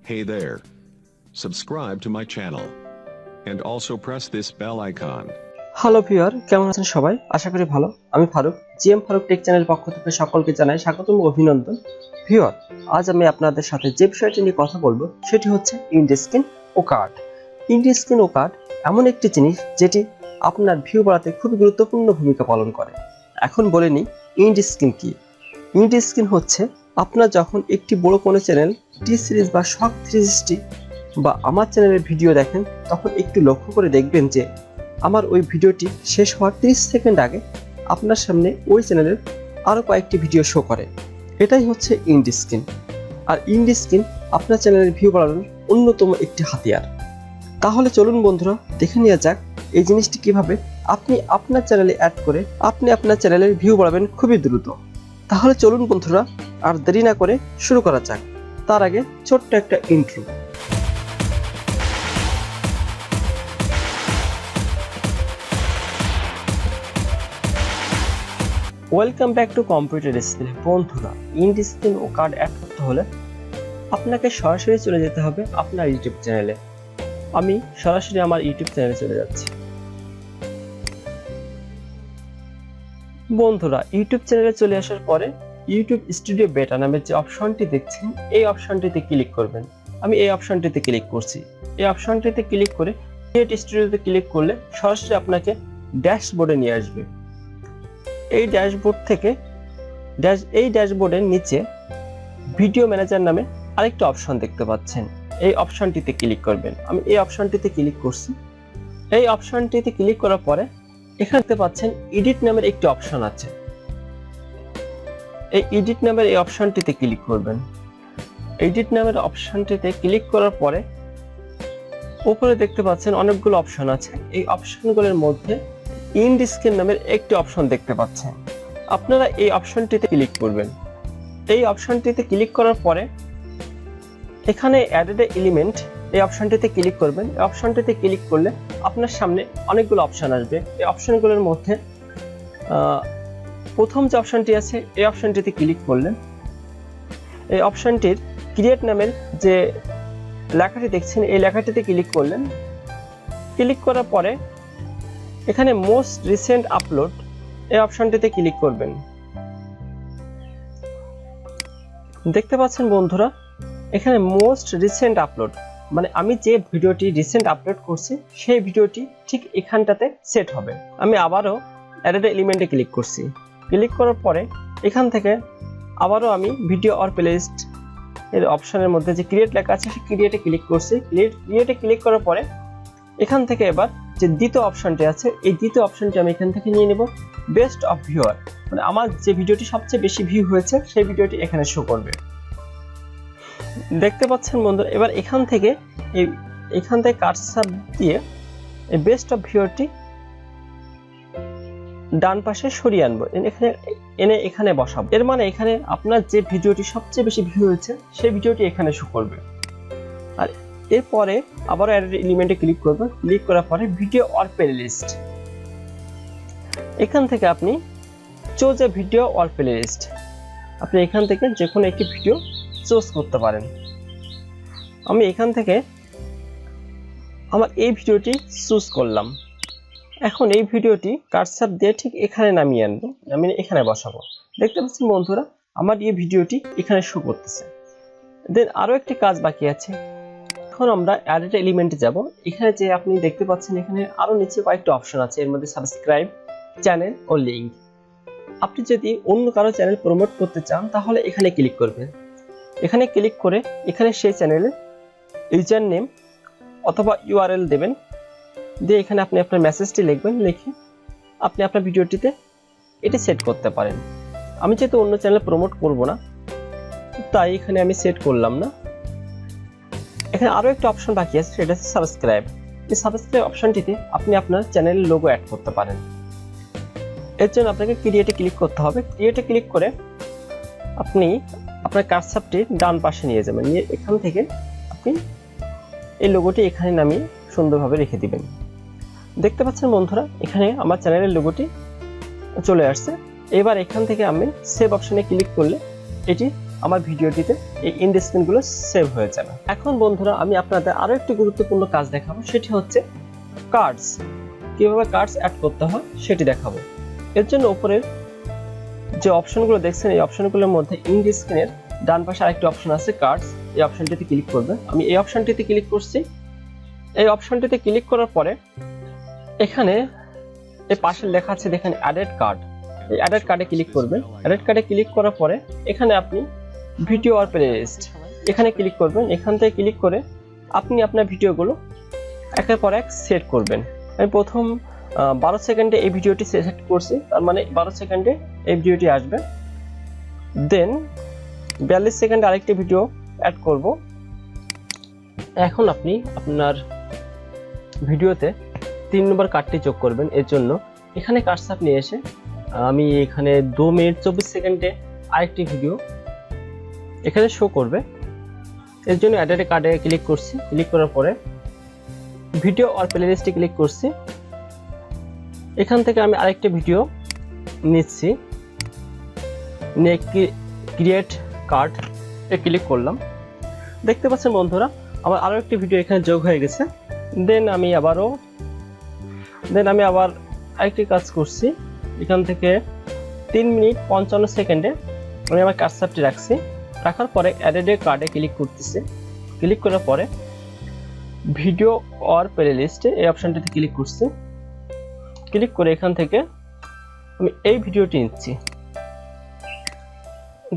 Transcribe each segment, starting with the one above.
Hey there. Subscribe to my channel. And also press this bell icon. Hello viewer, কেমন আছেন সবাই? আশা করি ভালো। আমি Faruk, GM Faruk tech channel পক্ষ থেকে সকলকে জানাই স্বাগতম ও অভিনন্দন। ভিউয়ার, আজ আমি আপনাদের সাথে যে বিষয়টি নিয়ে কথা বলবো সেটি হচ্ছে ইন্ডস্ক্রিন ও কার্ড। ইন্ডস্ক্রিন ও কার্ড এমন একটি জিনিস যেটি আপনার ভিউ বাড়াতে খুবই গুরুত্বপূর্ণ ভূমিকা পালন করে। এখন বলে নিই ইন্ডস্ক্রিন কি। ইন্ডস্ক্রিন হচ্ছে আপনার যখন একটি বড় কোনো চ্যানেল টি সিরিজ বা শর্ট 360 বা আমার চ্যানেলের ভিডিও দেখেন, তখন একটু লক্ষ্য করে দেখবেন যে আমার ওই ভিডিওটি শেষ হওয়ার 30 সেকেন্ড আগে আপনার সামনে ওই চ্যানেলের আরও কয়েকটি ভিডিও শো করে। এটাই হচ্ছে ইন্ডস্ক্রিন। আর ইন্ডস্ক্রিন আপনার চ্যানেলের ভিউ বাড়ানোর অন্যতম একটি হাতিয়ার। তাহলে চলুন বন্ধুরা, দেখে নেওয়া যাক এই জিনিসটি কিভাবে আপনি আপনার চ্যানেলে অ্যাড করে আপনি আপনার চ্যানেলের ভিউ বাড়াবেন খুবই দ্রুত। তাহলে চলুন বন্ধুরা, আর দেরি না করে শুরু করা যাক। তার আগে ছোট্ট একটা intro. Welcome back to computer skill. বন্ধুরা, ইন্ডস্ক্রিন ও কার্ড অ্যাড করতে হলে আপনাকে সরাসরি চলে যেতে হবে আপনার ইউটিউব চ্যানেলে। আমি সরাসরি আমার ইউটিউব চ্যানেলে চলে যাচ্ছি। বন্ধুরা, ইউটিউব চ্যানেলে চলে আসার পরে ইউটিউব স্টুডিও বেটা নামের যে অপশনটি দেখছেন, এই অপশনটিতে ক্লিক করবেন। আমি এই অপশনটিতে ক্লিক করছি। এই অপশনটিতে ক্লিক করে ক্রিয়েট স্টুডিওতে ক্লিক করলে সরাসরি আপনাকে ড্যাশবোর্ডে নিয়ে আসবে। এই ড্যাশবোর্ড থেকে এই ড্যাশবোর্ডের নিচে ভিডিও ম্যানেজার নামে আরেকটা অপশন দেখতে পাচ্ছেন। এই অপশনটিতে ক্লিক করবেন। আমি এই অপশনটিতে ক্লিক করছি। এই অপশনটিতে ক্লিক করার পরে এখানে দেখতে পাচ্ছেন এডিট নামের একটি অপশন আছে। এই এডিট নামের এই অপশনটিতে ক্লিক করবেন। এডিট নামের অপশনটিতে ক্লিক করার পরে উপরে দেখতে পাচ্ছেন অনেকগুলো অপশন আছে। এই অপশনগুলোর মধ্যে ইন্ডস্ক্রিন নামের একটি অপশন দেখতে পাচ্ছেন। আপনারা এই অপশনটিতে ক্লিক করবেন। এই অপশনটিতে ক্লিক করার পরে এখানে অ্যাডেড এলিমেন্ট এই অপশনটিতে ক্লিক করবেন। এই অপশনটিতে ক্লিক করলে আপনার সামনে অনেকগুলো অপশন আসবে। এই অপশনগুলোর মধ্যে প্রথম যে অপশনটি আছে এই অপশনটিতে ক্লিক করলেন। এই অপশনটির ক্রিয়েট নামের যে লেখাটি দেখছেন, এই লেখাটিতে ক্লিক করলেন। ক্লিক করার পরে এখানে মোস্ট রিসেন্ট আপলোড এই অপশনটিতে ক্লিক করবেন। দেখতে পাচ্ছেন বন্ধুরা, এখানে মোস্ট রিসেন্ট আপলোড মানে আমি যে ভিডিওটি রিসেন্ট আপলোড করছি সেই ভিডিওটি ঠিক এখানটাতে সেট হবে। আমি আবারও অ্যাড এলিমেন্টে ক্লিক করছি। ক্লিক করার পরে এখান থেকে আবারও আমি ভিডিও অর প্লেলিস্ট এর অপশনের মধ্যে যে ক্রিয়েট লেখা আছে সেই ক্রিয়েটে ক্লিক করছি। ক্রিয়েটে ক্লিক করার পরে এখান থেকে এবার যে দ্বিতীয় অপশনটি আছে, এই দ্বিতীয় অপশনটি আমি এখান থেকে নিয়ে নেব। বেস্ট অফ ভিউয়ার মানে আমার যে ভিডিওটি সবচেয়ে বেশি ভিউ হয়েছে সেই ভিডিওটি এখানে শো করবে। দেখতে পাচ্ছেন বন্ধুরা, এবার এখান থেকে কার্সার দিয়ে এই বেস্ট অফ ভিউয়ারটি ডান পাশে সরিয়ে আনবো, এখানে বসাবো। এর মানে এখানে আপনার যে ভিডিওটি সবচেয়ে বেশি ভিউ হয়েছে সেই ভিডিওটি এখানে শো করবে। আর এরপরে আবার অ্যাড এলিমেন্টে ক্লিক করবেন। ক্লিক করার পরে ভিডিও অর প্লেলিস্ট, এখান থেকে আপনি choose a video or playlist, আপনি এখান থেকে যে কোনো একটি ভিডিও চুজ করতে পারেন। আমি এখান থেকে আমার এই ভিডিওটি চুজ করলাম। এখন এই ভিডিওটি কার্সার দিয়ে ঠিক এখানে নামিয়ে আনবো, আমি এখানে বসাবো। দেখতে পাচ্ছেন বন্ধুরা, আমার এই ভিডিওটি এখানে শো করতেছে। দেন আরো একটি কাজ বাকি আছে। এখন আমরা অ্যাডেড এলিমেন্টে যাব। এখানে যে আপনি দেখতে পাচ্ছেন এখানে আরো নিচে কয়েকটা অপশন আছে, এর মধ্যে সাবস্ক্রাইব, চ্যানেল ও লিংক। আপনি যদি অন্য কারো চ্যানেল প্রমোট করতে চান তাহলে এখানে ক্লিক করবেন। এখানে ক্লিক করে এখানে সেই চ্যানেলের ইউজার নেম অথবা ইউআরএল দেবেন। দিয়ে এখানে আপনি আপনার মেসেজটি লিখবেন। লিখে আপনি আপনার ভিডিওটিতে এটি সেট করতে পারেন। আমি যেহেতু অন্য চ্যানেল প্রমোট করব না, তাই এখানে আমি সেট করলাম না। এখানে আরো একটা অপশন বাকি আছে, সেটা হচ্ছে সাবস্ক্রাইব। এই সাবস্ক্রাইব অপশনটিতে আপনি আপনার চ্যানেলের লোগো অ্যাড করতে পারেন। এর জন্য আপনাকে ক্রিয়েটে ক্লিক করতে হবে। ক্রিয়েটে ক্লিক করে আপনি আপনার কার্সারটি ডান পাশে নিয়ে যাবেন। নিয়ে এখান থেকে আপনি এই লোগোটি এখানে নামিয়ে সুন্দরভাবে রেখে দিবেন। দেখতে পাচ্ছেন বন্ধুরা, এখানে আমার চ্যানেলের লোগোটি চলে আসছে। এবার এখান থেকে আমি সেভ অপশনে ক্লিক করলে এটি আমার ভিডিওটিতে এই এন্ড স্ক্রিনগুলো সেভ হয়ে যাবে। এখন বন্ধুরা আমি আপনাদের আরো একটি গুরুত্বপূর্ণ কাজ দেখাবো, সেটি হচ্ছে কার্ডস। কিভাবে কার্ডস অ্যাড করতে হয় সেটি দেখাবো। এর জন্য উপরের যে অপশনগুলো দেখছেন এই অপশনগুলোর মধ্যে এন্ড স্ক্রিনের ডান পাশে আরেকটি অপশন আছে কার্ডস, এই অপশনটিতে ক্লিক করবেন। আমি এই অপশনটিতে ক্লিক করছি। এই অপশনটিতে ক্লিক করার পরে এখানে এই পাশে লেখা আছে দেখেন অ্যাডেড কার্ড, এই অ্যাডেড কার্ডে ক্লিক করবেন। অ্যাডেড কার্ডে ক্লিক করার পরে এখানে আপনি ভিডিও আর প্লেলিস্ট এখানে ক্লিক করবেন। এখান থেকে ক্লিক করে আপনি আপনার ভিডিওগুলো একের পর এক সেট করবেন। আমি প্রথম 12 সেকেন্ডে এই ভিডিওটি সেট করছি, তার মানে 12 সেকেন্ডে এই ভিডিওটি আসবে। দেন 42 সেকেন্ডে আরেকটি ভিডিও অ্যাড করব। এখন আপনি আপনার ভিডিওতে 3 নম্বর কার্ডটি যোগ করবেন। এর জন্য এখানে কার্সর নিয়ে এসে আমি এখানে 2 মিনিট 24 সেকেন্ডে আরেকটি ভিডিও এখানে শো করবে। এর জন্য অ্যাডেড কার্ডে ক্লিক করছি। ক্লিক করার পরে ভিডিও আর প্লেলিস্টে ক্লিক করছি। এখান থেকে আমি আরেকটি ভিডিও নিচ্ছি, নিয়ে ক্রিয়েট কার্ড এ ক্লিক করলাম। দেখতে পাচ্ছেন বন্ধুরা আমার আরো একটি ভিডিও এখানে যোগ হয়ে গেছে। দেন আমি আবার আরেকটি কাজ করছি। এখান থেকে 3 মিনিট 55 সেকেন্ডে আমি আমার কার্সারটি রাখছি। রাখার পরে অ্যাডেড কার্ডে ক্লিক করতেছি। ক্লিক করার পরে ভিডিও অর প্লেলিস্টে এই অপশনটিতে ক্লিক করছি। ক্লিক করে এখান থেকে আমি এই ভিডিওটি নিচ্ছি।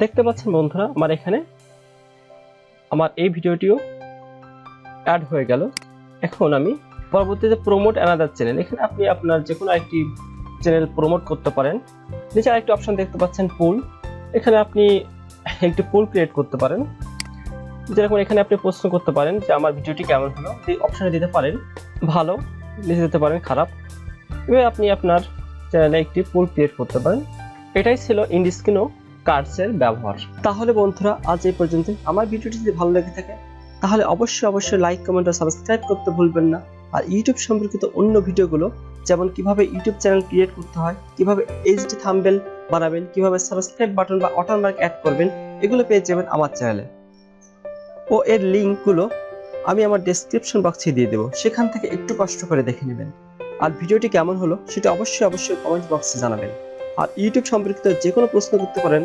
দেখতে পাচ্ছেন বন্ধুরা আমার এখানে আমার এই ভিডিওটিও অ্যাড হয়ে গেল। এখন আমি পরবর্তীতে প্রমোট অ্যানাদার চ্যানেল, এখানে আপনি আপনার যে কোনো একটি চ্যানেল প্রমোট করতে পারেন। নিচে আরেকটি অপশন দেখতে পাচ্ছেন পুল, এখানে আপনি একটি পুল ক্রিয়েট করতে পারেন। যেরকম এখানে আপনি প্রশ্ন করতে পারেন যে আমার ভিডিওটি কেমন হলো, এই অপশনে দিতে পারেন ভালো, লিখে দিতে পারেন খারাপ। এভাবে আপনি আপনার চ্যানেলে একটি পুল ক্রিয়েট করতে পারেন। এটাই ছিল এন্ড স্ক্রিন ও কার্ডসের ব্যবহার। তাহলে বন্ধুরা আজ এই পর্যন্ত। আমার ভিডিওটি যদি ভালো লেগে থাকে তাহলে অবশ্যই লাইক, কমেন্ট ও সাবস্ক্রাইব করতে ভুলবেন না। আর ইউটিউব সম্পর্কিত অন্য ভিডিওগুলো, যেমন কিভাবে ইউটিউব চ্যানেল ক্রিয়েট করতে হয়, কিভাবে এইচডি থাম্বনেল বানাবেন, কিভাবে সাবস্ক্রাইব বাটন বা ওয়াটারমার্ক অ্যাড করবেন, এগুলো পেয়ে যাবেন আমার চ্যানেলে। ও এর লিঙ্কগুলো আমি আমার ডেসক্রিপশন বক্সে দিয়ে দেবো, সেখান থেকে একটু কষ্ট করে দেখে নেবেন। আর ভিডিওটি কেমন হলো সেটা অবশ্যই কমেন্ট বক্সে জানাবেন। আর ইউটিউব সম্পর্কিত যে কোনো প্রশ্ন করতে পারেন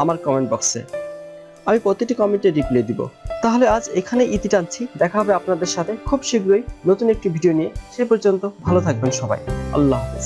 আমার কমেন্ট বক্সে, আমি প্রতিটি কমেন্টে রিপ্লাই দিব। তাহলে আজ এখানে ইতি টানছি। দেখা হবে আপনাদের সাথে খুব শীঘ্রই নতুন একটি ভিডিও নিয়ে। সে পর্যন্ত ভালো থাকবেন সবাই। আল্লাহ হাফেজ।